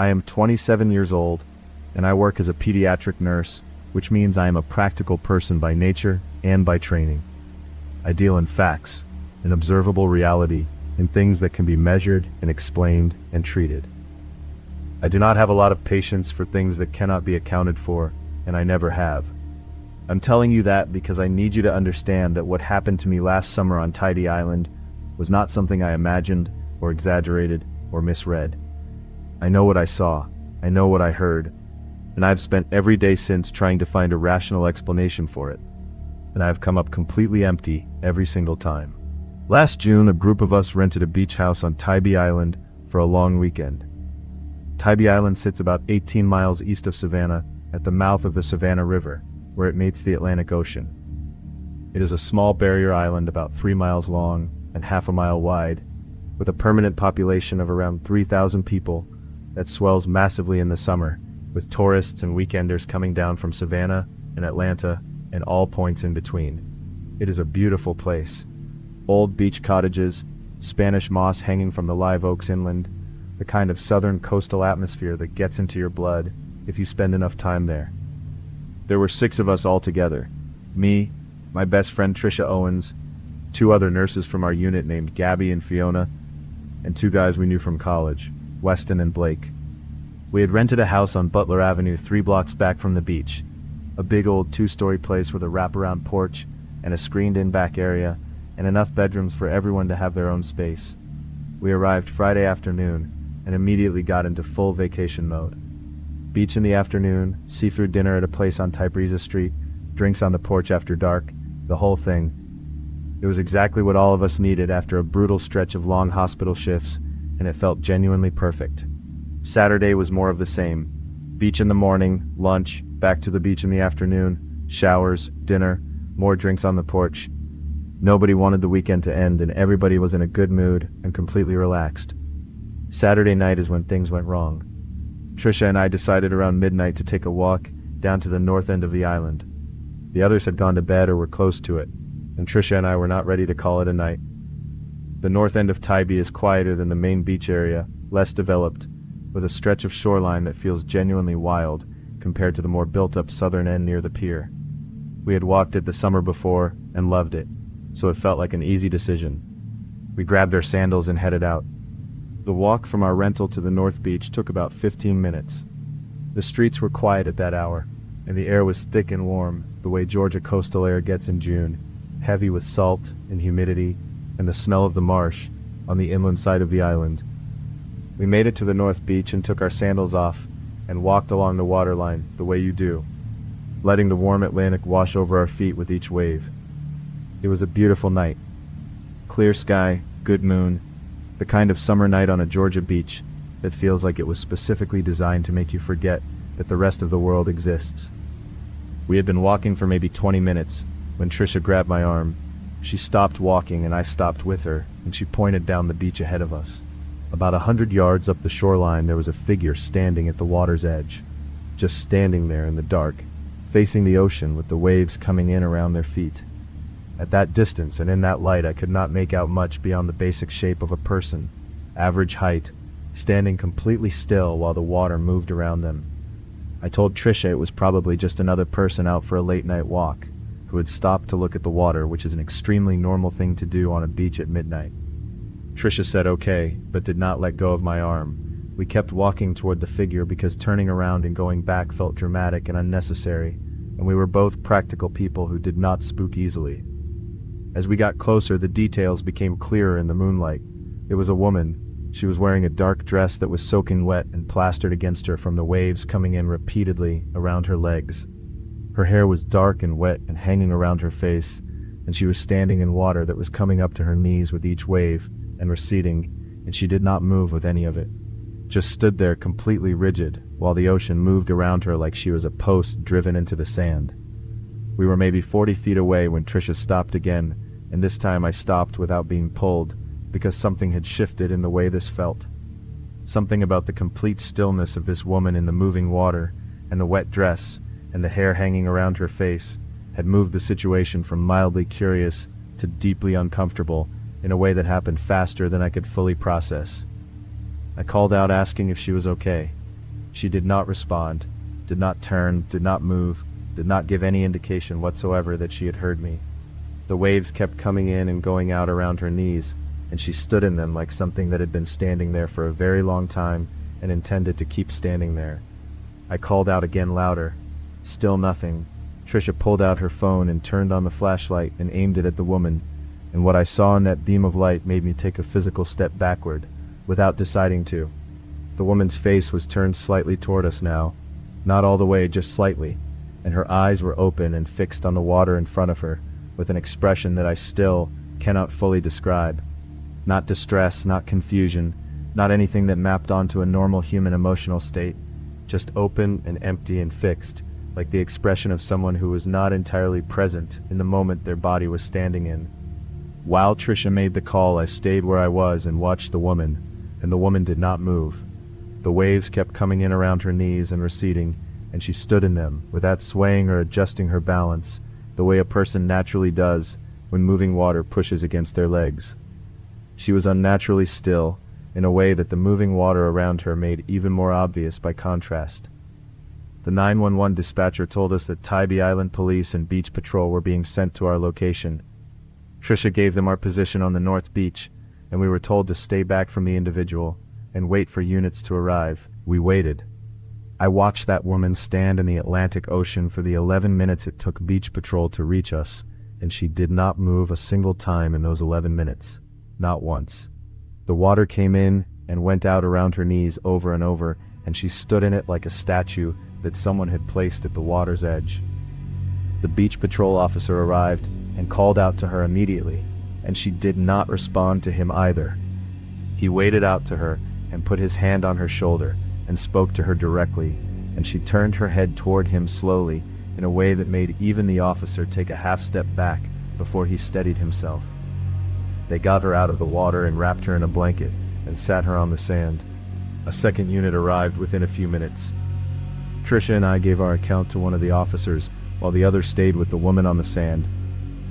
I am 27 years old, and I work as a pediatric nurse, which means I am a practical person by nature and by training. I deal in facts, in observable reality, in things that can be measured and explained and treated. I do not have a lot of patience for things that cannot be accounted for, and I never have. I'm telling you that because I need you to understand that what happened to me last summer on Tybee Island was not something I imagined or exaggerated or misread. I know what I saw, I know what I heard, and I've spent every day since trying to find a rational explanation for it. And I've come up completely empty every single time. Last June, a group of us rented a beach house on Tybee Island for a long weekend. Tybee Island sits about 18 miles east of Savannah at the mouth of the Savannah River, where it meets the Atlantic Ocean. It is a small barrier island about 3 miles long and half a mile wide, with a permanent population of around 3,000 people that swells massively in the summer, with tourists and weekenders coming down from Savannah and Atlanta and all points in between. It is a beautiful place. Old beach cottages, Spanish moss hanging from the live oaks inland, the kind of southern coastal atmosphere that gets into your blood if you spend enough time there. There were 6 of us all together. Me, my best friend Trisha Owens, 2 other nurses from our unit named Gabby and Fiona, and 2 guys we knew from college, Weston and Blake. We had rented a house on Butler Avenue 3 blocks back from the beach, a big old 2-story place with a wraparound porch and a screened-in back area, and enough bedrooms for everyone to have their own space. We arrived Friday afternoon and immediately got into full vacation mode. Beach in the afternoon, seafood dinner at a place on Tybreza Street, drinks on the porch after dark, the whole thing. It was exactly what all of us needed after a brutal stretch of long hospital shifts, and it felt genuinely perfect. Saturday was more of the same. Beach in the morning, lunch, back to the beach in the afternoon, showers, dinner, more drinks on the porch. Nobody wanted the weekend to end, and everybody was in a good mood and completely relaxed. Saturday night is when things went wrong. Trisha and I decided around midnight to take a walk down to the north end of the island. The others had gone to bed or were close to it, and Trisha and I were not ready to call it a night. The north end of Tybee is quieter than the main beach area, less developed, with a stretch of shoreline that feels genuinely wild compared to the more built-up southern end near the pier. We had walked it the summer before and loved it, so it felt like an easy decision. We grabbed our sandals and headed out. The walk from our rental to the North Beach took about 15 minutes. The streets were quiet at that hour, and the air was thick and warm, the way Georgia coastal air gets in June, heavy with salt and humidity and the smell of the marsh on the inland side of the island. We made it to the North Beach and took our sandals off and walked along the waterline the way you do, letting the warm Atlantic wash over our feet with each wave. It was a beautiful night. Clear sky, good moon, the kind of summer night on a Georgia beach that feels like it was specifically designed to make you forget that the rest of the world exists. We had been walking for maybe 20 minutes when Trisha grabbed my arm. She stopped walking and I stopped with her, and she pointed down the beach ahead of us. About 100 yards up the shoreline there was a figure standing at the water's edge, just standing there in the dark, facing the ocean with the waves coming in around their feet. At that distance and in that light I could not make out much beyond the basic shape of a person, average height, standing completely still while the water moved around them. I told Trisha it was probably just another person out for a late-night walk, who had stopped to look at the water, which is an extremely normal thing to do on a beach at midnight. Trisha said okay, but did not let go of my arm. We kept walking toward the figure because turning around and going back felt dramatic and unnecessary, and we were both practical people who did not spook easily. As we got closer, the details became clearer in the moonlight. It was a woman. She was wearing a dark dress that was soaking wet and plastered against her from the waves coming in repeatedly around her legs. Her hair was dark and wet and hanging around her face, and she was standing in water that was coming up to her knees with each wave and receding, and she did not move with any of it. Just stood there completely rigid while the ocean moved around her like she was a post driven into the sand. We were maybe 40 feet away when Trisha stopped again, and this time I stopped without being pulled because something had shifted in the way this felt. Something about the complete stillness of this woman in the moving water and the wet dress and the hair hanging around her face had moved the situation from mildly curious to deeply uncomfortable in a way that happened faster than I could fully process. I called out asking if she was okay, She did not respond, did not turn, did not move, did not give any indication whatsoever that she had heard me. The waves kept coming in and going out around her knees, and she stood in them like something that had been standing there for a very long time and intended to keep standing there. I called out again louder. Still nothing. Trisha pulled out her phone and turned on the flashlight and aimed it at the woman, and what I saw in that beam of light made me take a physical step backward, without deciding to. The woman's face was turned slightly toward us now, not all the way, just slightly, and her eyes were open and fixed on the water in front of her, with an expression that I still cannot fully describe. Not distress, not confusion, not anything that mapped onto a normal human emotional state, just open and empty and fixed, like the expression of someone who was not entirely present in the moment their body was standing in. While Trisha made the call, I stayed where I was and watched the woman, and the woman did not move. The waves kept coming in around her knees and receding, and she stood in them, without swaying or adjusting her balance, the way a person naturally does when moving water pushes against their legs. She was unnaturally still, in a way that the moving water around her made even more obvious by contrast. The 911 dispatcher told us that Tybee Island Police and Beach Patrol were being sent to our location. Trisha gave them our position on the North Beach, and we were told to stay back from the individual and wait for units to arrive. We waited. I watched that woman stand in the Atlantic Ocean for the 11 minutes it took Beach Patrol to reach us, and she did not move a single time in those 11 minutes. Not once. The water came in and went out around her knees over and over, and she stood in it like a statue that someone had placed at the water's edge. The Beach Patrol officer arrived and called out to her immediately, and she did not respond to him either. He waded out to her and put his hand on her shoulder and spoke to her directly, and she turned her head toward him slowly in a way that made even the officer take a half step back before he steadied himself. They got her out of the water and wrapped her in a blanket and sat her on the sand. A second unit arrived within a few minutes. Trisha and I gave our account to one of the officers while the other stayed with the woman on the sand.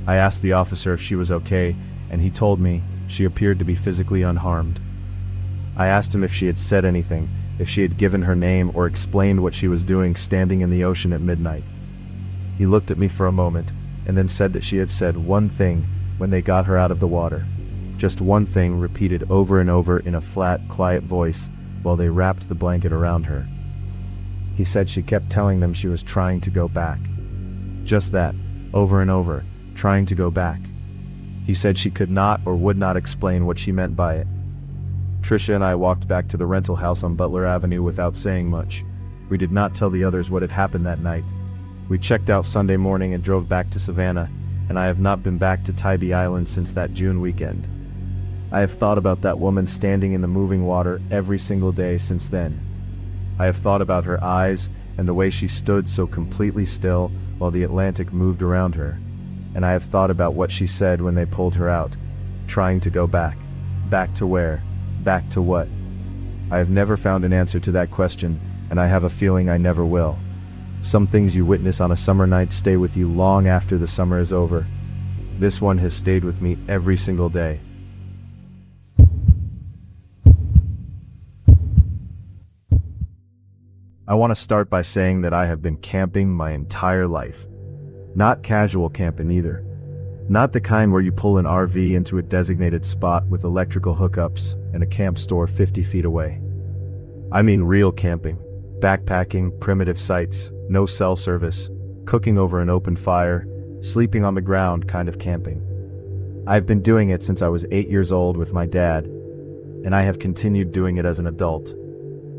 I asked the officer if she was okay, and he told me she appeared to be physically unharmed. I asked him if she had said anything, if she had given her name or explained what she was doing standing in the ocean at midnight. He looked at me for a moment and then said that she had said one thing when they got her out of the water. Just one thing repeated over and over in a flat, quiet voice while they wrapped the blanket around her. He said she kept telling them she was trying to go back. Just that, over and over, trying to go back. He said she could not or would not explain what she meant by it. Trisha and I walked back to the rental house on Butler Avenue without saying much. We did not tell the others what had happened that night. We checked out Sunday morning and drove back to Savannah, and I have not been back to Tybee Island since that June weekend. I have thought about that woman standing in the moving water every single day since then. I have thought about her eyes and the way she stood so completely still while the Atlantic moved around her. And I have thought about what she said when they pulled her out, trying to go back. Back to where? Back to what? I have never found an answer to that question, and I have a feeling I never will. Some things you witness on a summer night stay with you long after the summer is over. This one has stayed with me every single day. I want to start by saying that I have been camping my entire life. Not casual camping either. Not the kind where you pull an RV into a designated spot with electrical hookups and a camp store 50 feet away. I mean real camping. Backpacking, primitive sites, no cell service, cooking over an open fire, sleeping on the ground kind of camping. I've been doing it since I was 8 years old with my dad, and I have continued doing it as an adult,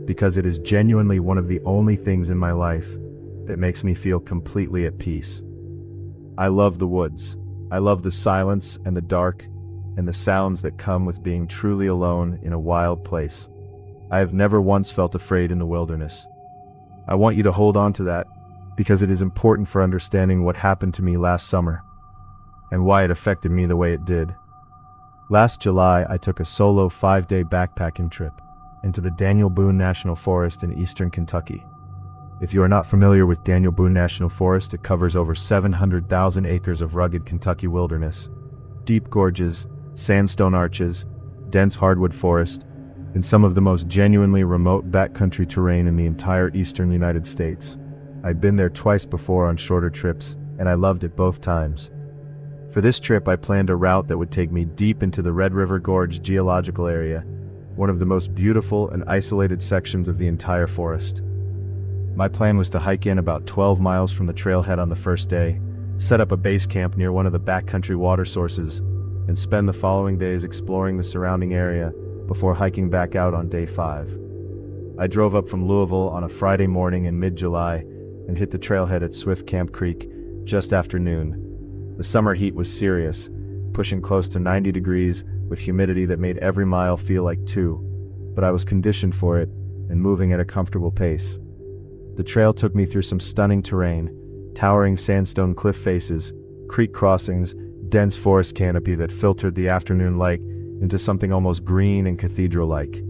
because it is genuinely one of the only things in my life that makes me feel completely at peace. I love the woods. I love the silence and the dark and the sounds that come with being truly alone in a wild place. I have never once felt afraid in the wilderness. I want you to hold on to that because it is important for understanding what happened to me last summer and why it affected me the way it did. Last July, I took a solo 5-day backpacking trip into the Daniel Boone National Forest in eastern Kentucky. If you are not familiar with Daniel Boone National Forest, it covers over 700,000 acres of rugged Kentucky wilderness, deep gorges, sandstone arches, dense hardwood forest, in some of the most genuinely remote backcountry terrain in the entire eastern United States. I'd been there twice before on shorter trips, and I loved it both times. For this trip, I planned a route that would take me deep into the Red River Gorge geological area, one of the most beautiful and isolated sections of the entire forest. My plan was to hike in about 12 miles from the trailhead on the first day, set up a base camp near one of the backcountry water sources, and spend the following days exploring the surrounding area before hiking back out on day 5. I drove up from Louisville on a Friday morning in mid-July and hit the trailhead at Swift Camp Creek just after noon. The summer heat was serious, pushing close to 90 degrees with humidity that made every mile feel like 2, but I was conditioned for it and moving at a comfortable pace. The trail took me through some stunning terrain, towering sandstone cliff faces, creek crossings, dense forest canopy that filtered the afternoon light into something almost green and cathedral-like.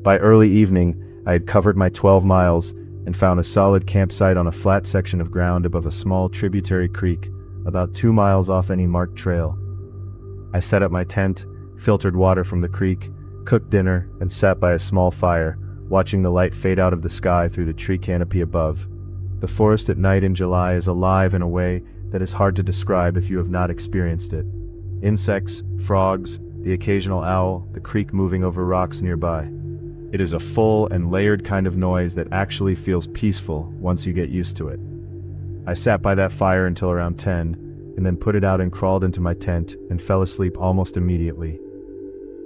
By early evening, I had covered my 12 miles and found a solid campsite on a flat section of ground above a small tributary creek, about 2 miles off any marked trail. I set up my tent, filtered water from the creek, cooked dinner, and sat by a small fire, watching the light fade out of the sky through the tree canopy above. The forest at night in July is alive in a way that is hard to describe if you have not experienced it. Insects, frogs, the occasional owl, the creek moving over rocks nearby. It is a full and layered kind of noise that actually feels peaceful once you get used to it. I sat by that fire until around 10, and then put it out and crawled into my tent and fell asleep almost immediately.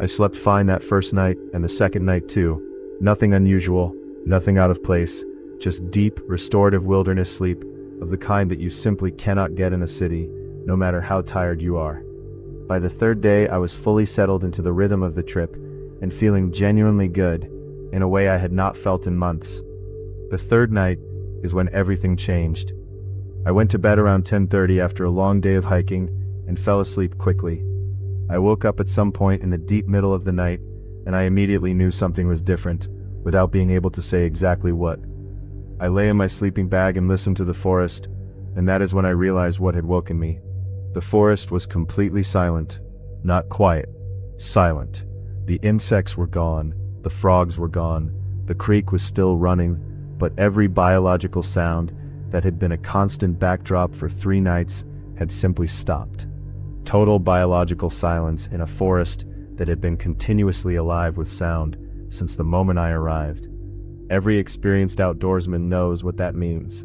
I slept fine that first night and the second night too. Nothing unusual, nothing out of place, just deep, restorative wilderness sleep of the kind that you simply cannot get in a city, no matter how tired you are. By the third day, I was fully settled into the rhythm of the trip and feeling genuinely good, in a way I had not felt in months. The third night is when everything changed. I went to bed around 10:30 after a long day of hiking and fell asleep quickly. I woke up at some point in the deep middle of the night, and I immediately knew something was different, without being able to say exactly what. I lay in my sleeping bag and listened to the forest, and that is when I realized what had woken me. The forest was completely silent. Not quiet. Silent. The insects were gone. The frogs were gone. The creek was still running, but every biological sound that had been a constant backdrop for 3 nights had simply stopped. Total biological silence in a forest that had been continuously alive with sound since the moment I arrived. Every experienced outdoorsman knows what that means.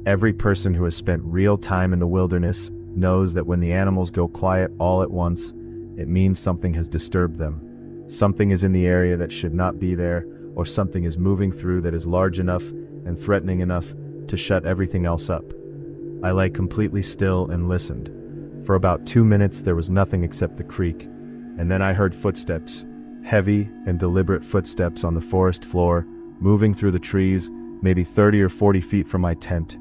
Every person who has spent real time in the wilderness knows that when the animals go quiet all at once, it means something has disturbed them. Something is in the area that should not be there, or something is moving through that is large enough and threatening enough to shut everything else up. I lay completely still and listened. For about 2 minutes there was nothing except the creek, and then I heard footsteps, heavy and deliberate footsteps on the forest floor, moving through the trees, maybe 30 or 40 feet from my tent.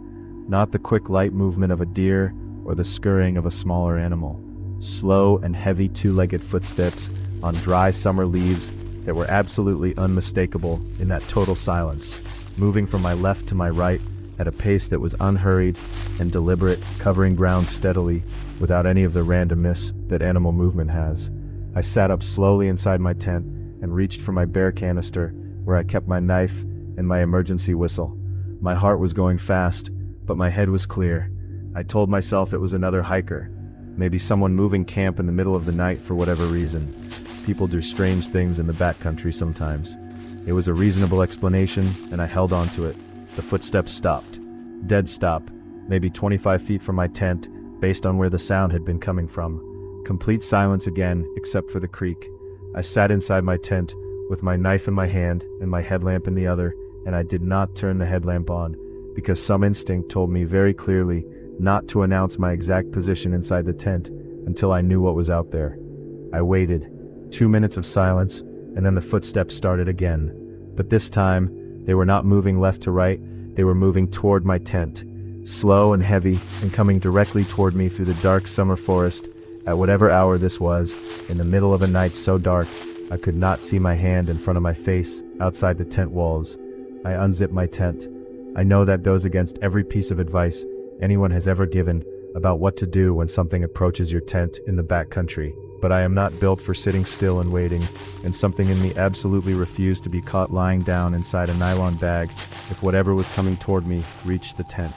Not the quick light movement of a deer or the scurrying of a smaller animal. Slow and heavy 2-legged footsteps on dry summer leaves that were absolutely unmistakable in that total silence, moving from my left to my right at a pace that was unhurried and deliberate, covering ground steadily without any of the randomness that animal movement has. I sat up slowly inside my tent and reached for my bear canister, where I kept my knife and my emergency whistle. My heart was going fast, but my head was clear. I told myself it was another hiker, maybe someone moving camp in the middle of the night for whatever reason. People do strange things in the backcountry sometimes. It was a reasonable explanation, and I held on to it. The footsteps stopped. Dead stop, maybe 25 feet from my tent, based on where the sound had been coming from. Complete silence again, except for the creek. I sat inside my tent, with my knife in my hand and my headlamp in the other, and I did not turn the headlamp on, because some instinct told me very clearly not to announce my exact position inside the tent until I knew what was out there. I waited. 2 minutes of silence, and then the footsteps started again. But this time, they were not moving left to right, they were moving toward my tent, slow and heavy, and coming directly toward me through the dark summer forest, at whatever hour this was, in the middle of a night so dark, I could not see my hand in front of my face, outside the tent walls. I unzipped my tent. I know that goes against every piece of advice anyone has ever given about what to do when something approaches your tent in the backcountry. But I am not built for sitting still and waiting, and something in me absolutely refused to be caught lying down inside a nylon bag if whatever was coming toward me reached the tent.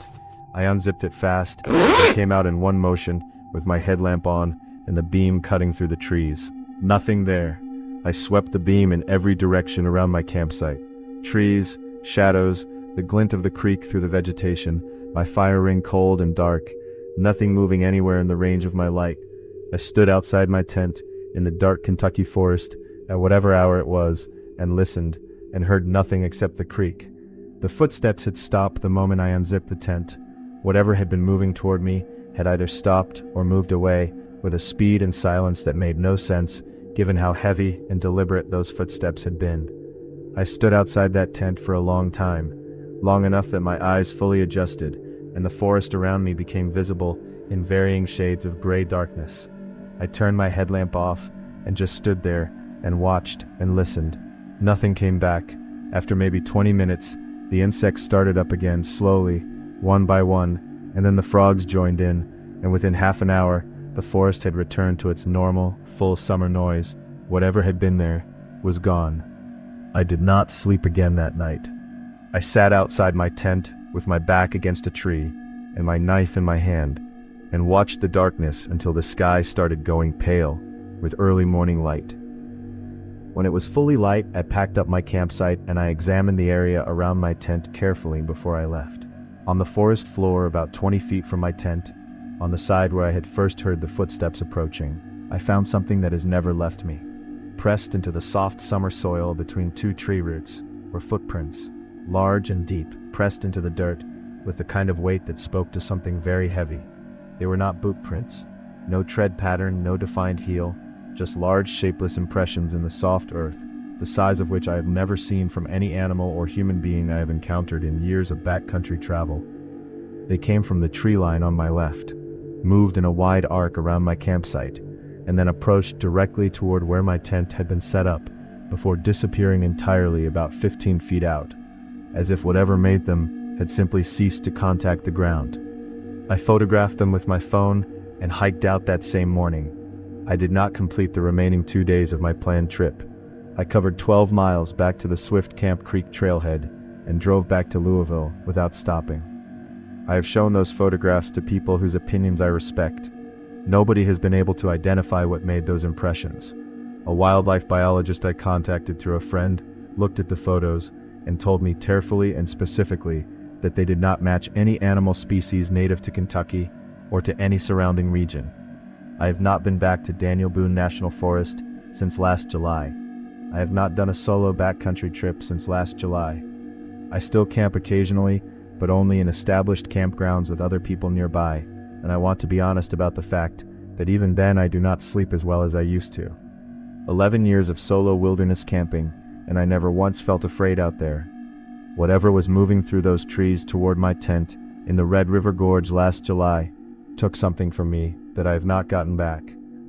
I unzipped it fast, and came out in one motion, with my headlamp on, and the beam cutting through the trees. Nothing there. I swept the beam in every direction around my campsite. Trees, shadows, the glint of the creek through the vegetation, my fire ring cold and dark, nothing moving anywhere in the range of my light. I stood outside my tent, in the dark Kentucky forest, at whatever hour it was, and listened, and heard nothing except the creek. The footsteps had stopped the moment I unzipped the tent. Whatever had been moving toward me had either stopped or moved away, with a speed and silence that made no sense, given how heavy and deliberate those footsteps had been. I stood outside that tent for a long time, long enough that my eyes fully adjusted, and the forest around me became visible in varying shades of gray darkness. I turned my headlamp off, and just stood there, and watched, and listened. Nothing came back. After maybe 20 minutes, the insects started up again, slowly, one by one, and then the frogs joined in, and within half an hour, the forest had returned to its normal, full summer noise. Whatever had been there was gone. I did not sleep again that night. I sat outside my tent, with my back against a tree, and my knife in my hand, and watched the darkness until the sky started going pale, with early morning light. When it was fully light, I packed up my campsite and I examined the area around my tent carefully before I left. On the forest floor, about 20 feet from my tent, on the side where I had first heard the footsteps approaching, I found something that has never left me. Pressed into the soft summer soil between two tree roots were footprints, large and deep, pressed into the dirt, with the kind of weight that spoke to something very heavy. They were not boot prints. No tread pattern, no defined heel, just large shapeless impressions in the soft earth, the size of which I have never seen from any animal or human being I have encountered in years of backcountry travel. They came from the tree line on my left, moved in a wide arc around my campsite, and then approached directly toward where my tent had been set up, before disappearing entirely about 15 feet out, as if whatever made them had simply ceased to contact the ground. I photographed them with my phone and hiked out that same morning. I did not complete the remaining 2 days of my planned trip. I covered 12 miles back to the Swift Camp Creek trailhead and drove back to Louisville without stopping. I have shown those photographs to people whose opinions I respect. Nobody has been able to identify what made those impressions. A wildlife biologist I contacted through a friend looked at the photos and told me carefully and specifically that they did not match any animal species native to Kentucky or to any surrounding region. I have not been back to Daniel Boone National Forest since last July. I have not done a solo backcountry trip since last July. I still camp occasionally, but only in established campgrounds with other people nearby, and I want to be honest about the fact that even then I do not sleep as well as I used to. 11 years of solo wilderness camping, and I never once felt afraid out there. Whatever was moving through those trees toward my tent in the Red River Gorge last July took something from me that I have not gotten back,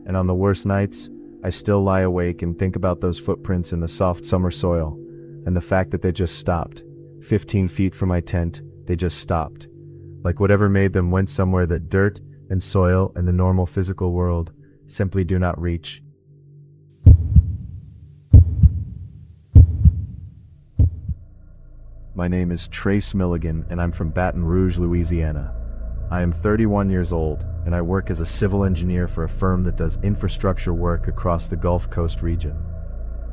and on the worst nights, I still lie awake and think about those footprints in the soft summer soil, and the fact that they just stopped. 15 feet from my tent, they just stopped. Like whatever made them went somewhere that dirt and soil and the normal physical world simply do not reach. My name is Trace Milligan, and I'm from Baton Rouge, Louisiana. I am 31 years old, and I work as a civil engineer for a firm that does infrastructure work across the Gulf Coast region.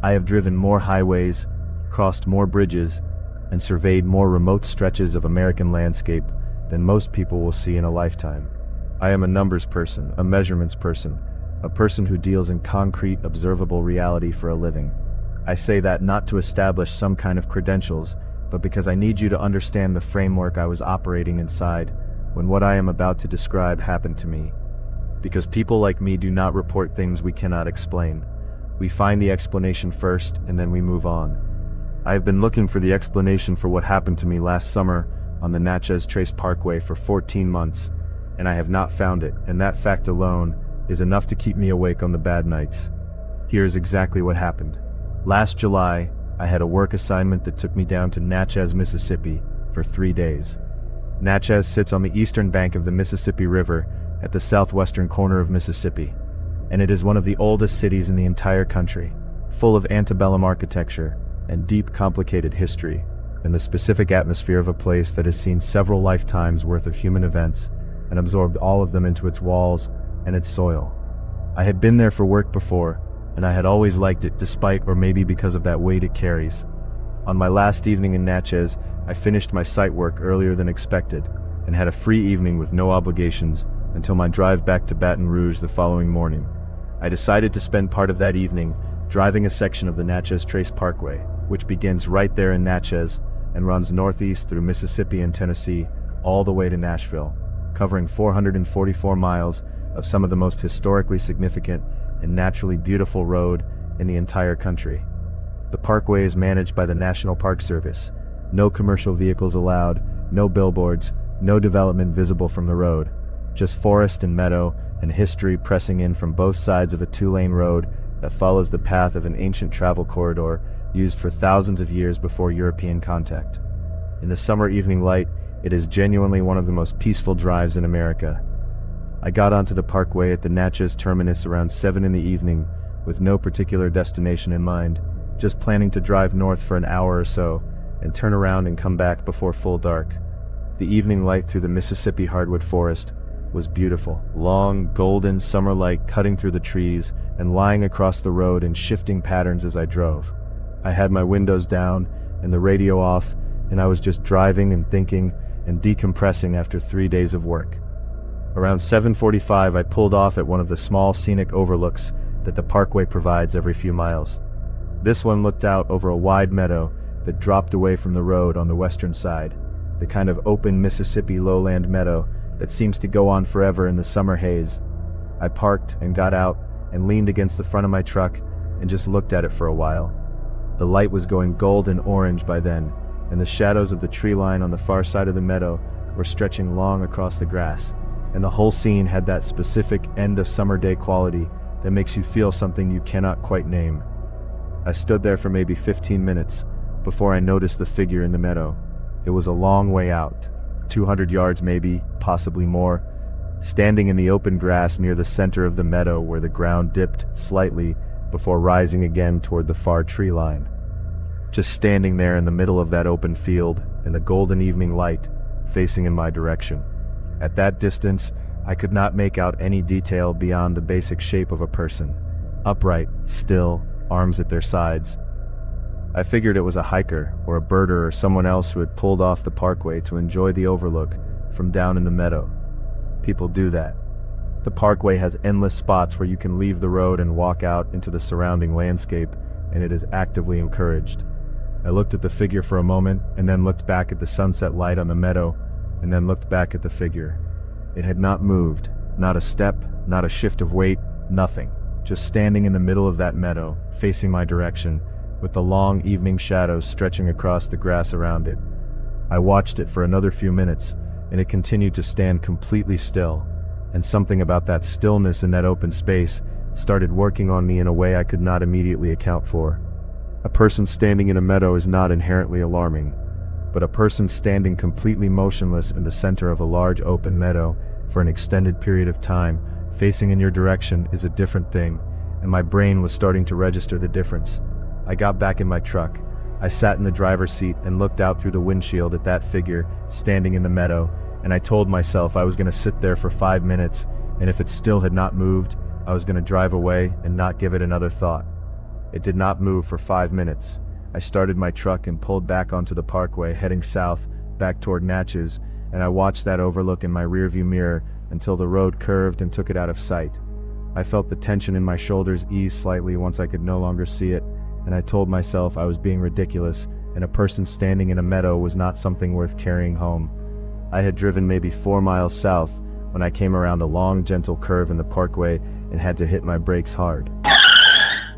I have driven more highways, crossed more bridges, and surveyed more remote stretches of American landscape than most people will see in a lifetime. I am a numbers person, a measurements person, a person who deals in concrete, observable reality for a living. I say that not to establish some kind of credentials, but because I need you to understand the framework I was operating inside when what I am about to describe happened to me. Because people like me do not report things we cannot explain. We find the explanation first, and then we move on. I have been looking for the explanation for what happened to me last summer on the Natchez Trace Parkway for 14 months, and I have not found it, and that fact alone is enough to keep me awake on the bad nights. Here is exactly what happened. Last July, I had a work assignment that took me down to Natchez, Mississippi for 3 days. Natchez sits on the eastern bank of the Mississippi River at the southwestern corner of Mississippi. and it is one of the oldest cities in the entire country, full of antebellum architecture and deep, complicated history, and the specific atmosphere of a place that has seen several lifetimes worth of human events and absorbed all of them into its walls and its soil. I had been there for work before, and I had always liked it despite or maybe because of that weight it carries. On my last evening in Natchez, I finished my site work earlier than expected and had a free evening with no obligations until my drive back to Baton Rouge the following morning. I decided to spend part of that evening driving a section of the Natchez Trace Parkway, which begins right there in Natchez and runs northeast through Mississippi and Tennessee all the way to Nashville, covering 444 miles of some of the most historically significant and naturally beautiful road in the entire country. The parkway is managed by the National Park Service. No commercial vehicles allowed, no billboards, no development visible from the road. Just forest and meadow and history pressing in from both sides of a two-lane road that follows the path of an ancient travel corridor used for thousands of years before European contact. In the summer evening light, it is genuinely one of the most peaceful drives in America. I got onto the parkway at the Natchez terminus around 7 in the evening with no particular destination in mind, just planning to drive north for an hour or so and turn around and come back before full dark. The evening light through the Mississippi hardwood forest was beautiful. Long, golden summer light cutting through the trees and lying across the road in shifting patterns as I drove. I had my windows down and the radio off, and I was just driving and thinking and decompressing after 3 days of work. Around 7:45, I pulled off at one of the small scenic overlooks that the parkway provides every few miles. This one looked out over a wide meadow that dropped away from the road on the western side, the kind of open Mississippi lowland meadow that seems to go on forever in the summer haze. I parked and got out and leaned against the front of my truck and just looked at it for a while. The light was going gold and orange by then, and the shadows of the tree line on the far side of the meadow were stretching long across the grass, and the whole scene had that specific end-of-summer day quality that makes you feel something you cannot quite name. I stood there for maybe 15 minutes before I noticed the figure in the meadow. It was a long way out, 200 yards maybe, possibly more, standing in the open grass near the center of the meadow where the ground dipped slightly before rising again toward the far tree line. Just standing there in the middle of that open field in the golden evening light, facing in my direction. At that distance, I could not make out any detail beyond the basic shape of a person, upright, still, arms at their sides. I figured it was a hiker or a birder or someone else who had pulled off the parkway to enjoy the overlook from down in the meadow. People do that. The parkway has endless spots where you can leave the road and walk out into the surrounding landscape, and it is actively encouraged. I looked at the figure for a moment and then looked back at the sunset light on the meadow and then looked back at the figure. It had not moved, not a step, not a shift of weight, nothing. Just standing in the middle of that meadow, facing my direction, with the long evening shadows stretching across the grass around it. I watched it for another few minutes, and it continued to stand completely still, and something about that stillness in that open space started working on me in a way I could not immediately account for. A person standing in a meadow is not inherently alarming, but a person standing completely motionless in the center of a large open meadow for an extended period of time, facing in your direction, is a different thing, and my brain was starting to register the difference. I got back in my truck. I sat in the driver's seat and looked out through the windshield at that figure standing in the meadow, and I told myself I was going to sit there for 5 minutes, and if it still had not moved, I was going to drive away and not give it another thought. It did not move for 5 minutes. I started my truck and pulled back onto the parkway, heading south, back toward Natchez, and I watched that overlook in my rearview mirror until the road curved and took it out of sight. I felt the tension in my shoulders ease slightly once I could no longer see it, and I told myself I was being ridiculous, and a person standing in a meadow was not something worth carrying home. I had driven maybe 4 miles south when I came around a long, gentle curve in the parkway and had to hit my brakes hard.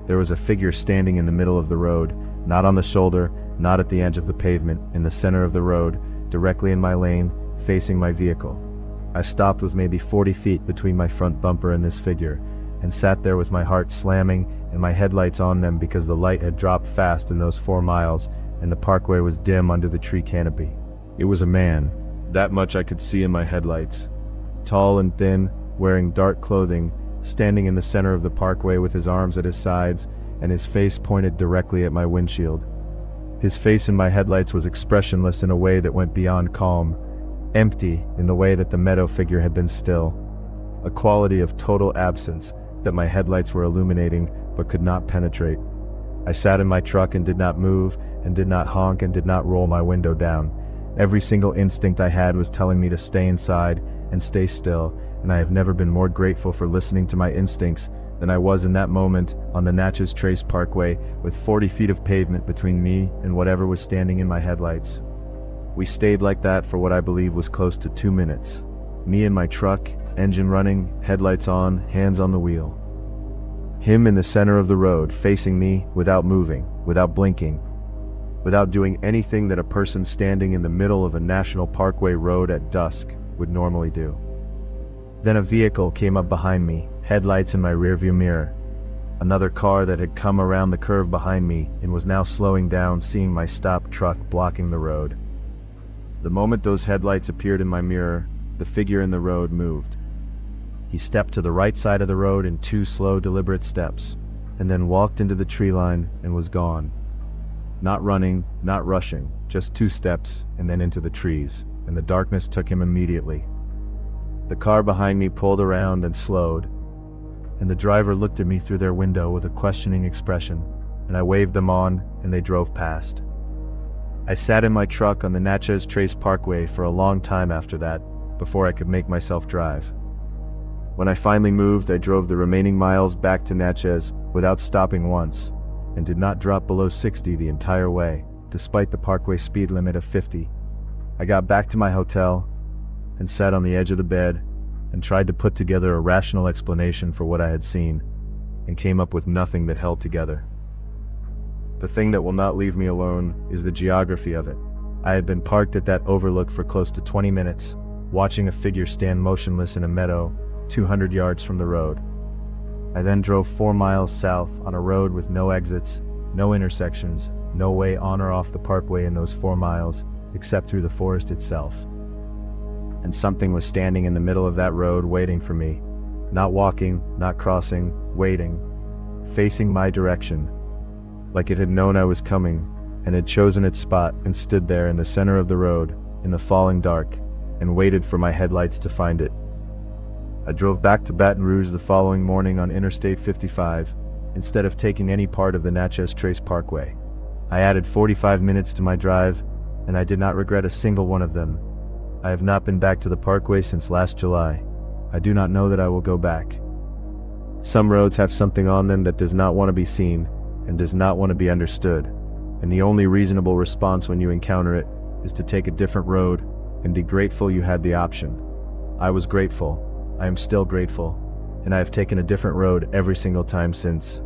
There was a figure standing in the middle of the road, not on the shoulder, not at the edge of the pavement, in the center of the road, directly in my lane, facing my vehicle. I stopped with maybe 40 feet between my front bumper and this figure, and sat there with my heart slamming and my headlights on them because the light had dropped fast in those 4 miles and the parkway was dim under the tree canopy. It was a man. That much I could see in my headlights. Tall and thin, wearing dark clothing, standing in the center of the parkway with his arms at his sides and his face pointed directly at my windshield. His face in my headlights was expressionless in a way that went beyond calm, empty in the way that the meadow figure had been still, a quality of total absence that my headlights were illuminating but could not penetrate. I sat in my truck and did not move, and did not honk, and did not roll my window down. Every single instinct I had was telling me to stay inside and stay still, and I have never been more grateful for listening to my instincts than I was in that moment on the Natchez Trace Parkway with 40 feet of pavement between me and whatever was standing in my headlights. We stayed like that for what I believe was close to 2 minutes. Me in my truck, engine running, headlights on, hands on the wheel. Him in the center of the road, facing me, without moving, without blinking, without doing anything that a person standing in the middle of a national parkway road at dusk would normally do. Then a vehicle came up behind me, headlights in my rearview mirror. Another car that had come around the curve behind me and was now slowing down, seeing my stopped truck blocking the road. The moment those headlights appeared in my mirror, the figure in the road moved. He stepped to the right side of the road in 2 slow, deliberate steps, and then walked into the tree line and was gone. Not running, not rushing, just 2 steps and then into the trees, and the darkness took him immediately. The car behind me pulled around and slowed, and the driver looked at me through their window with a questioning expression, and I waved them on, and they drove past. I sat in my truck on the Natchez Trace Parkway for a long time after that, before I could make myself drive. When I finally moved, I drove the remaining miles back to Natchez without stopping once, and did not drop below 60 the entire way, despite the parkway speed limit of 50. I got back to my hotel, and sat on the edge of the bed, and tried to put together a rational explanation for what I had seen, and came up with nothing that held together. The thing that will not leave me alone is the geography of it. I had been parked at that overlook for close to 20 minutes, watching a figure stand motionless in a meadow 200 yards from the road. I then drove 4 miles south on a road with no exits, no intersections, no way on or off the parkway in those 4 miles, except through the forest itself. And something was standing in the middle of that road waiting for me, not walking, not crossing, waiting, facing my direction, like it had known I was coming, and had chosen its spot and stood there in the center of the road, in the falling dark, and waited for my headlights to find it. I drove back to Baton Rouge the following morning on Interstate 55, instead of taking any part of the Natchez Trace Parkway. I added 45 minutes to my drive, and I did not regret a single one of them. I have not been back to the parkway since last July. I do not know that I will go back. Some roads have something on them that does not want to be seen, and does not want to be understood, and the only reasonable response when you encounter it is to take a different road, and be grateful you had the option. I was grateful. I am still grateful, and I have taken a different road every single time since.